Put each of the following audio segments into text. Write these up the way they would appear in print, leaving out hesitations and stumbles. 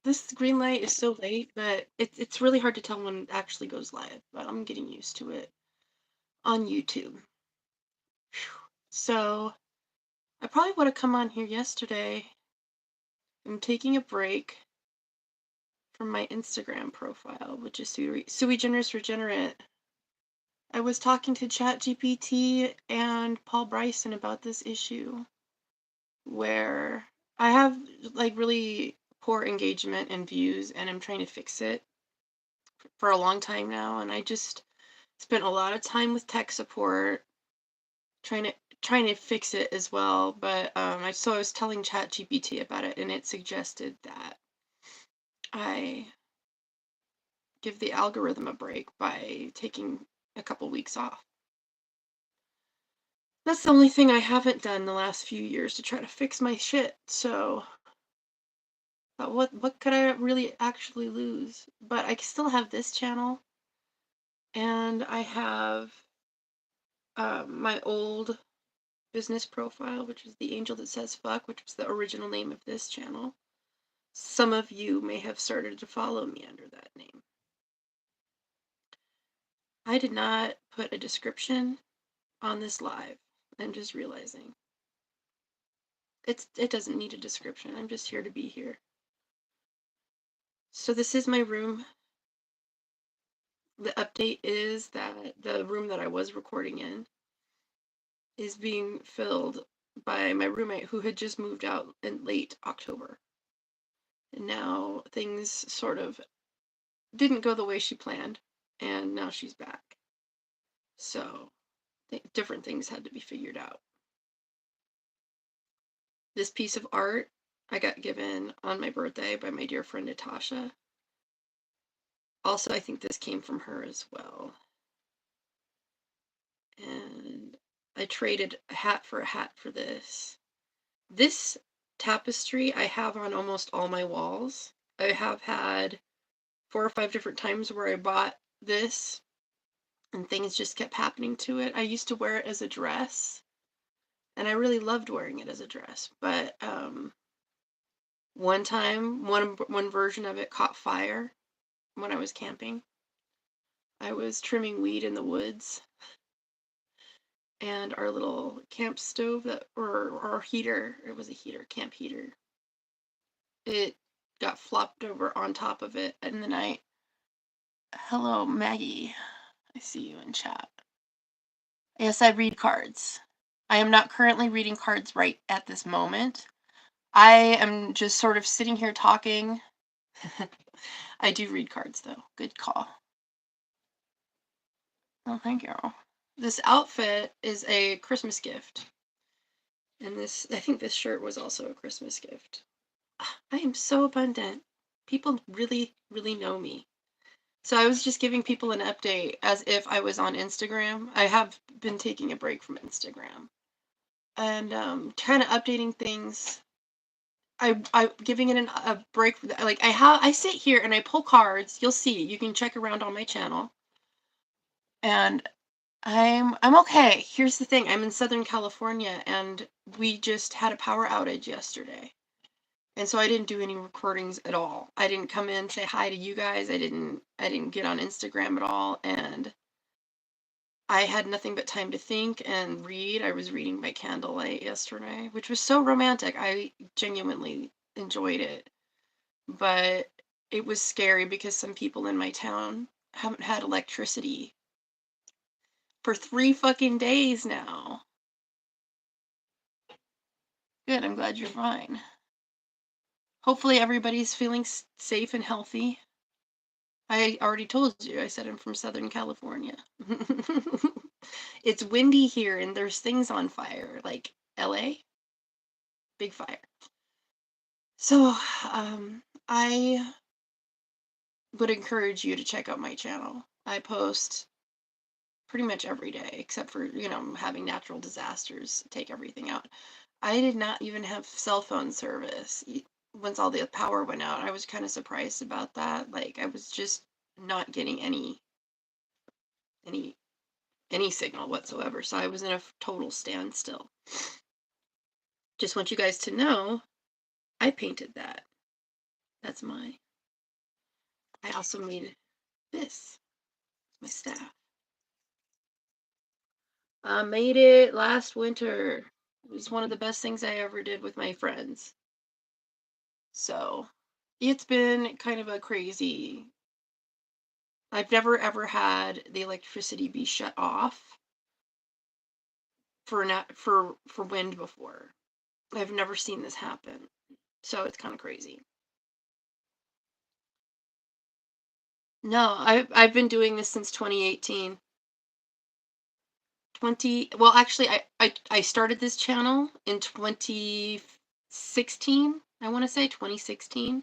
this green light is so late that it's really hard to tell when it actually goes live, but I'm getting used to it on YouTube. So I probably would have come on here yesterday. I'm taking a break from my Instagram profile, which is Suigenerisregenerate. I was talking to ChatGPT and Paul Bryson about this issue where I have like really poor engagement and views, and I'm trying to fix it for a long time now, and I just spent a lot of time with tech support trying to fix it as well. But I was telling ChatGPT about it, and it suggested that I give the algorithm a break by taking a couple weeks off. That's the only thing I haven't done the last few years to try to fix my shit. So, but what could I really actually lose? But I still have this channel, and I have my old business profile, which is the angel that says fuck, which was the original name of this channel. Some of you may have started to follow me under that name. I did not put a description on this live. I'm just realizing. It doesn't need a description. I'm just here to be here. So this is my room. The update is that the room that I was recording in is being filled by my roommate who had just moved out in late October. And now things sort of didn't go the way she planned, and now she's back. So different things had to be figured out. This piece of art I got given on my birthday by my dear friend Natasha. Also, I think this came from her as well. And I traded a hat for this. This tapestry I have on almost all my walls. I have had 4 or 5 different times where I bought this and things just kept happening to it. I used to wear it as a dress, and I really loved wearing it as a dress, but one time one version of it caught fire when I was camping. I was trimming weed in the woods, and our little camp stove or heater, it was a heater, camp heater, it got flopped over on top of it in the night. Hello, Maggie. I see you in chat. Yes, I read cards. I am not currently reading cards right at this moment. I am just sort of sitting here talking. I do read cards, though. Good call. Oh, thank you. This outfit is a Christmas gift. And I think this shirt was also a Christmas gift. I am so abundant. People really, really know me. So I was just giving people an update as if I was on Instagram. I have been taking a break from Instagram. And kind of updating things. I'm giving it a break. Like I sit here and I pull cards. You'll see. You can check around on my channel. And I'm okay. Here's the thing. I'm in Southern California, and we just had a power outage yesterday. And so I didn't do any recordings at all. I didn't come in, say hi to you guys. I didn't get on Instagram at all, and I had nothing but time to think and read. I was reading by candlelight yesterday, which was so romantic. I genuinely enjoyed it. But it was scary because some people in my town haven't had electricity for 3 fucking days now. Good, I'm glad you're fine. Hopefully everybody's feeling safe and healthy. I already told you, I said I'm from Southern California. It's windy here and there's things on fire, like LA, big fire. So, I would encourage you to check out my channel. I post pretty much every day, except for, having natural disasters take everything out. I did not even have cell phone service once all the power went out. I was kind of surprised about that. Like, I was just not getting any signal whatsoever. So I was in a total standstill. Just want you guys to know, I painted that. That's mine. I also made this, my staff. I made it last winter. It was one of the best things I ever did with my friends. So it's been kind of a crazy. I've never ever had the electricity be shut off for wind before. I've never seen this happen. So it's kind of crazy. No, I've been doing this since 2018. Well, actually, I started this channel in 2016. I want to say 2016.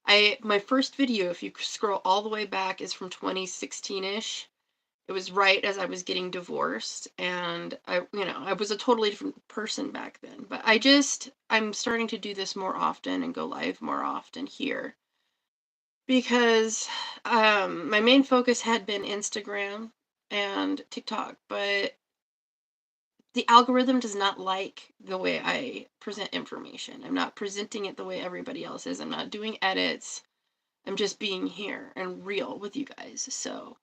My first video, if you scroll all the way back, is from 2016-ish. It was right as I was getting divorced, and I was a totally different person back then. But I'm starting to do this more often and go live more often here because my main focus had been Instagram and TikTok, but the algorithm does not like the way I present information. I'm not presenting it the way everybody else is. I'm not doing edits. I'm just being here and real with you guys. So,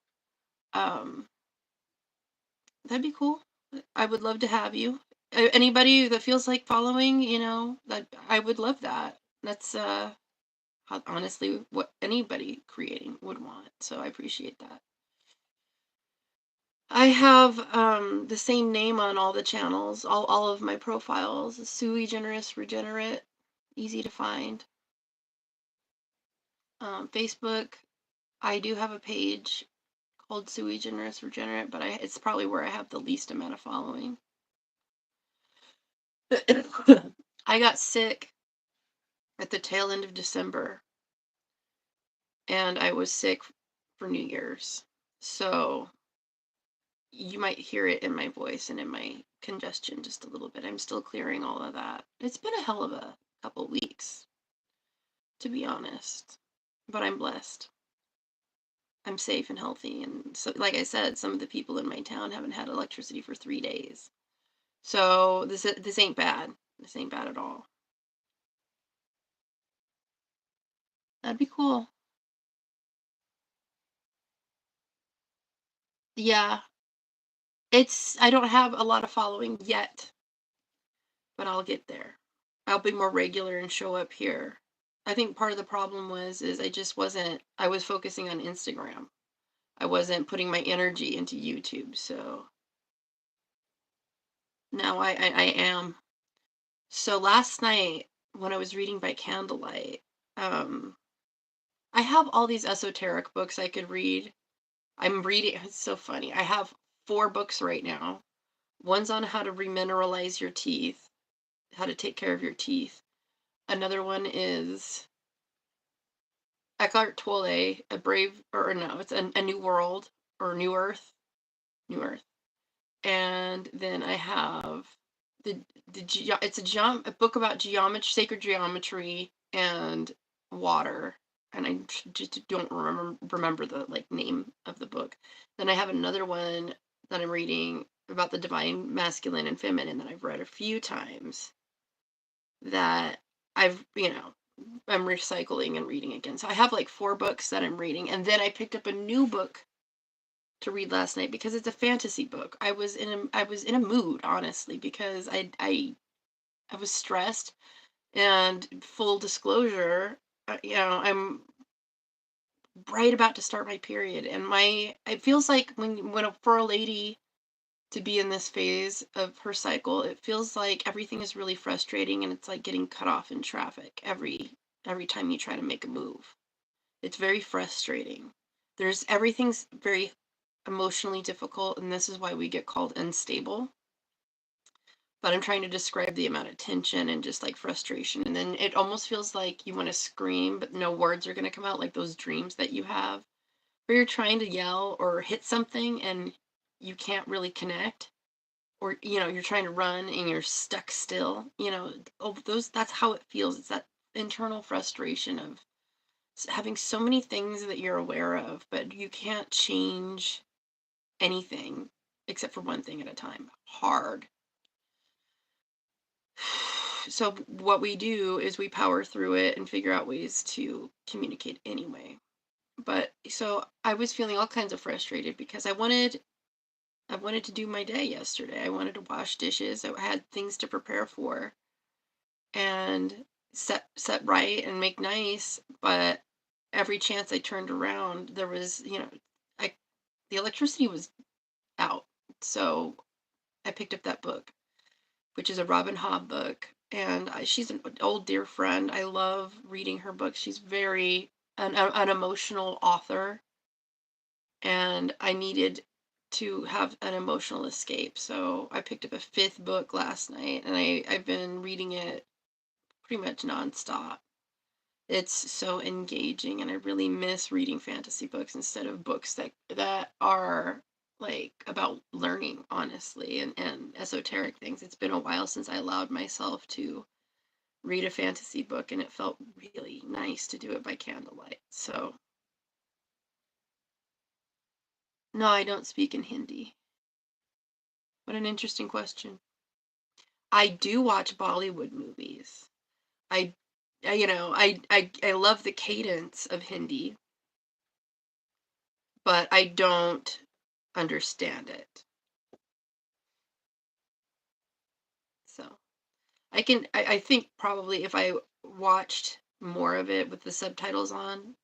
um, that'd be cool. I would love to have you. Anybody that feels like following, that I would love that. That's honestly what anybody creating would want. So I appreciate that. I have the same name on all the channels, all of my profiles. Suigenerisregenerate, easy to find. Facebook, I do have a page called Suigenerisregenerate, but it's probably where I have the least amount of following. I got sick at the tail end of December, and I was sick for New Year's. So you might hear it in my voice and in my congestion just a little bit. I'm still clearing all of that. It's been a hell of a couple weeks, to be honest, but I'm blessed. I'm safe and healthy, and so, like I said, some of the people in my town haven't had electricity for 3 days. So this ain't bad. This ain't bad at all. That'd be cool. Yeah, I don't have a lot of following yet, but I'll get there. I'll be more regular and show up here. I think part of the problem is I was focusing on Instagram. I wasn't putting my energy into YouTube, so now I am. So last night when I was reading by candlelight, I have all these esoteric books I could read. I'm reading, it's so funny. I have 4 books right now. One's on how to remineralize your teeth, how to take care of your teeth. Another one is Eckhart Tolle, A Brave, or no, it's a New World, or New Earth. New Earth. And then I have it's a book about geometry, sacred geometry, and water. And I just don't remember the name of the book. Then I have another one that I'm reading about the divine masculine and feminine that I've read a few times that I'm recycling and reading again. So I have 4 books that I'm reading, and then I picked up a new book to read last night because it's a fantasy book. I was in a mood, honestly, because I was stressed, and full disclosure, I'm right about to start my period, and it feels like for a lady to be in this phase of her cycle, it feels like everything is really frustrating, and it's like getting cut off in traffic every time you try to make a move. It's very frustrating. Everything's very emotionally difficult, and this is why we get called unstable. But I'm trying to describe the amount of tension and just frustration, and then it almost feels like you want to scream, but no words are going to come out, like those dreams that you have where you're trying to yell or hit something and you can't really connect, or you're trying to run and you're stuck still. That's how it feels. It's that internal frustration of having so many things that you're aware of, but you can't change anything except for one thing at a time. Hard. so what we do is we power through it and figure out ways to communicate anyway. But so I was feeling all kinds of frustrated because I wanted to do my day yesterday. I wanted to wash dishes. I had things to prepare for and set right and make nice, but every chance I turned around, there was, I the electricity was out. So I picked up that book, which is a Robin Hobb book, and she's an old dear friend. I love reading her books. She's very an emotional author, and I needed to have an emotional escape. So I picked up a fifth book last night, and I've been reading it pretty much nonstop. It's so engaging, and I really miss reading fantasy books instead of books that are like about learning, honestly, and esoteric things. It's been a while since I allowed myself to read a fantasy book, and it felt really nice to do it by candlelight. So, no, I don't speak in Hindi. What an interesting question. I do watch Bollywood movies. I, I love the cadence of Hindi, but I don't understand it. So I think probably if I watched more of it with the subtitles on,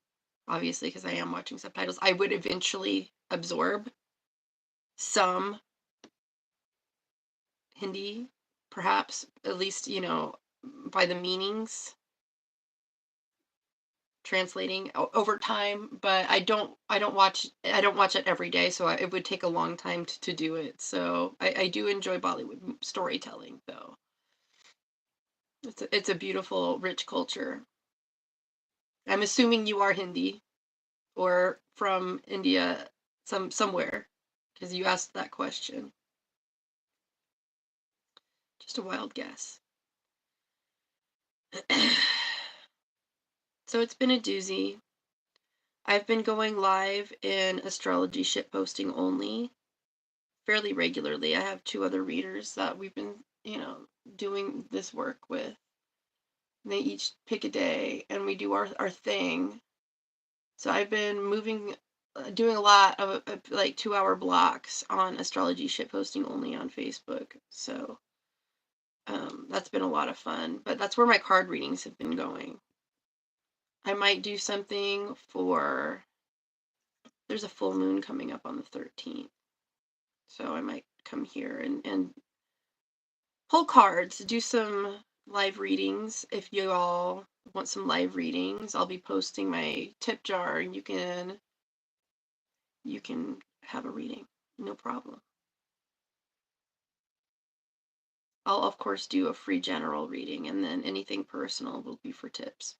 obviously, because I am watching subtitles, I would eventually absorb some Hindi, perhaps, at least, by the meanings translating over time, but I don't watch it every day, so it would take a long time to do it. So I do enjoy Bollywood storytelling, though. It's a beautiful, rich culture. I'm assuming you are Hindi or from India, somewhere, because you asked that question. Just a wild guess. So it's been a doozy. I've been going live in astrology shitposting only fairly regularly. I have two other readers that we've been, doing this work with. They each pick a day and we do our thing. So I've been doing a lot of like 2 hour blocks on astrology shitposting only on Facebook. So that's been a lot of fun. But that's where my card readings have been going. I might do something there's a full moon coming up on the 13th. So I might come here and pull cards, do some live readings. If you all want some live readings, I'll be posting my tip jar and you can have a reading. No problem. I'll of course do a free general reading, and then anything personal will be for tips.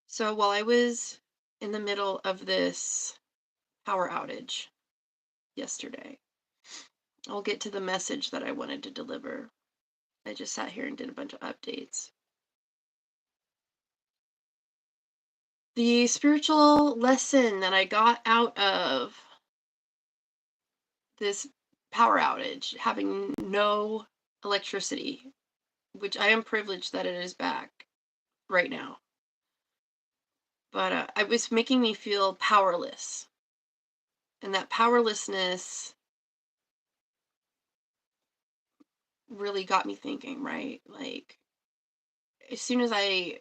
So while I was in the middle of this power outage yesterday, I'll get to the message that I wanted to deliver. I just sat here and did a bunch of updates. The spiritual lesson that I got out of this power outage, having no electricity, which I am privileged that it is back right now. But it was making me feel powerless. And that powerlessness really got me thinking, right? Like, as soon as I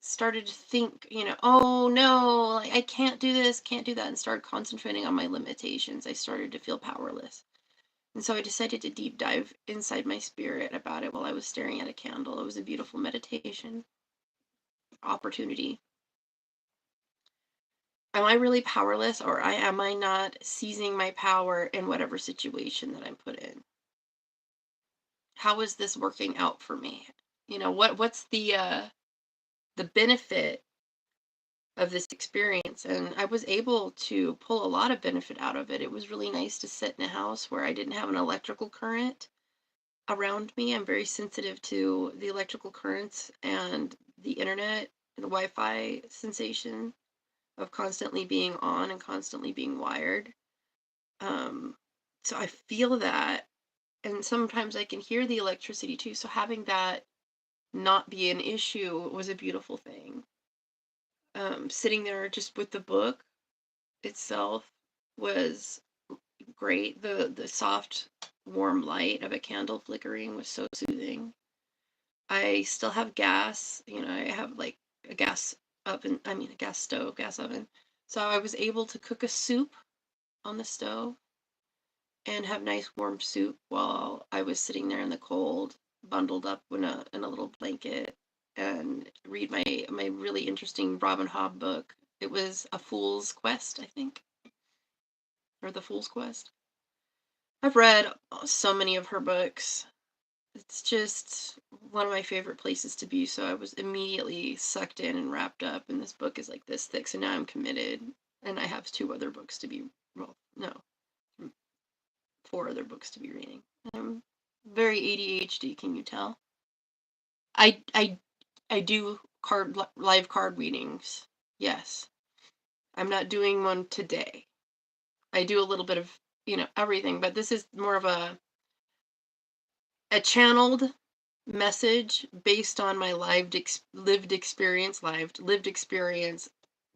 started to think, oh no, like I can't do this, can't do that, and started concentrating on my limitations, I started to feel powerless. And so I decided to deep dive inside my spirit about it while I was staring at a candle. It was a beautiful meditation opportunity. Am I really powerless, or am I not seizing my power in whatever situation that I'm put in? How is this working out for me? What's the benefit of this experience? And I was able to pull a lot of benefit out of it. It was really nice to sit in a house where I didn't have an electrical current around me. I'm very sensitive to the electrical currents and the internet and the Wi-Fi sensation of constantly being on and constantly being wired. So I feel that, and sometimes I can hear the electricity too. So having that not be an issue was a beautiful thing. Sitting there just with the book itself was great. The soft, warm light of a candle flickering was so soothing. I still have gas. I have like a gas oven. I mean, a gas stove, gas oven. So I was able to cook a soup on the stove and have nice warm soup while I was sitting there in the cold, bundled up in a little blanket, and read my really interesting Robin Hobb book. It was A Fool's Quest, I think, or The Fool's Quest. I've read so many of her books. It's just one of my favorite places to be, so I was immediately sucked in and wrapped up, and this book is like this thick, so now I'm committed, and I have 2 other books to be, well, no, 4 other books to be reading. I'm very ADHD, can you tell? I I do live card readings. Yes. I'm not doing one today. I do a little bit of, everything, but this is more of a channeled message based on my lived experience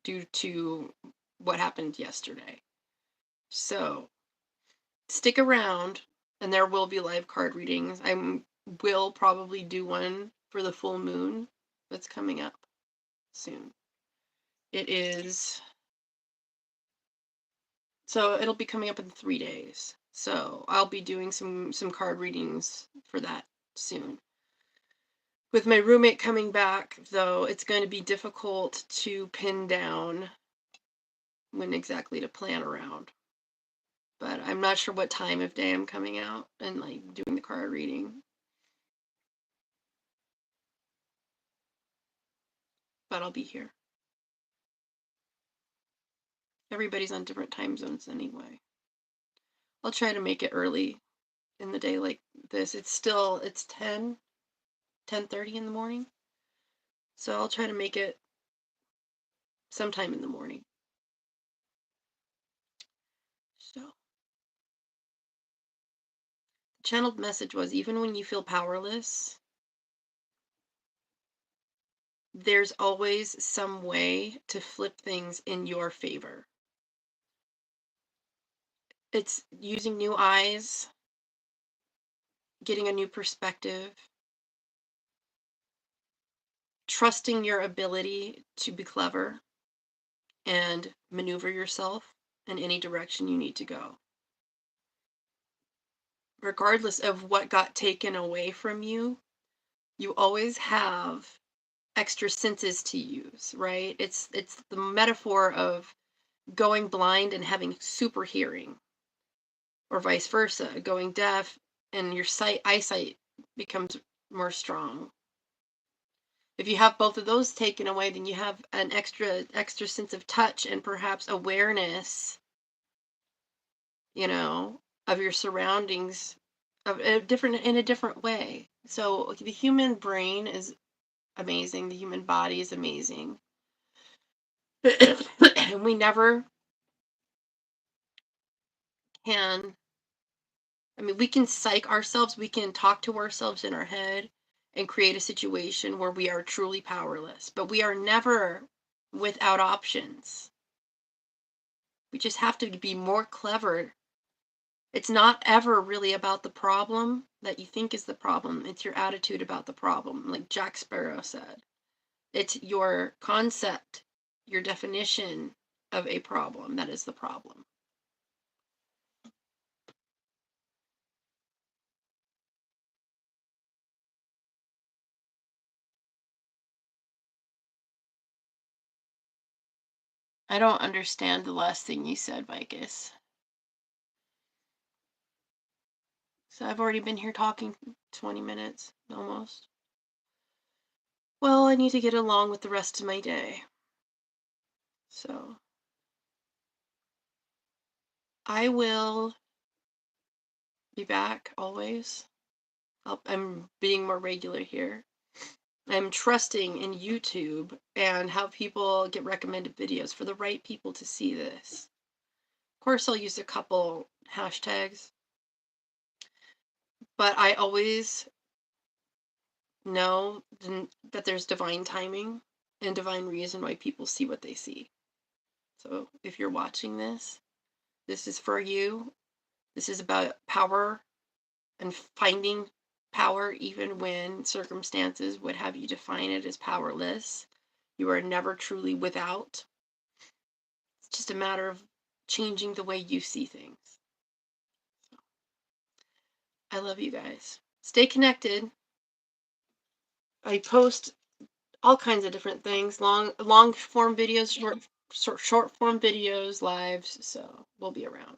due to what happened yesterday. So stick around, and there will be live card readings. I will probably do one for the full moon that's coming up soon. It'll be coming up in 3 days. So I'll be doing some card readings for that soon. With my roommate coming back, though, it's going to be difficult to pin down when exactly to plan around. But I'm not sure what time of day I'm coming out and like doing the card reading. But I'll be here. Everybody's on different time zones anyway. I'll try to make it early in the day like this. It's 10:30 in the morning. So I'll try to make it sometime in the morning. So the channeled message was, even when you feel powerless, there's always some way to flip things in your favor. It's using new eyes, getting a new perspective, trusting your ability to be clever and maneuver yourself in any direction you need to go. Regardless of what got taken away from you, you always have extra senses to use, right? It's the metaphor of going blind and having super hearing, or vice versa, going deaf and your eyesight becomes more strong. If you have both of those taken away, then you have an extra sense of touch and perhaps awareness, of your surroundings in a different way. So the human brain is amazing. The human body is amazing. And we never can, we can psych ourselves, we can talk to ourselves in our head and create a situation where we are truly powerless, but we are never without options. We just have to be more clever. It's not ever really about the problem that you think is the problem. It's your attitude about the problem, like Jack Sparrow said. It's your concept, your definition of a problem that is the problem. I don't understand the last thing you said, Vicus. So I've already been here talking 20 minutes, almost. Well, I need to get along with the rest of my day. So I will be back always. I'm being more regular here. I'm trusting in YouTube and how people get recommended videos for the right people to see this. Of course, I'll use a couple hashtags, but I always know that there's divine timing and divine reason why people see what they see. So if you're watching this, this is for you. This is about power and finding power even when circumstances would have you define it as powerless. You are never truly without. It's just a matter of changing the way you see things. So, I love you guys. Stay connected. I post all kinds of different things, long form videos, short form videos, lives, so we'll be around.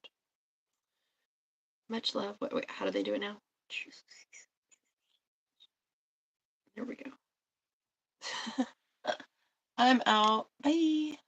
Much love. Wait, how do they do it now? Here we go. I'm out. Bye.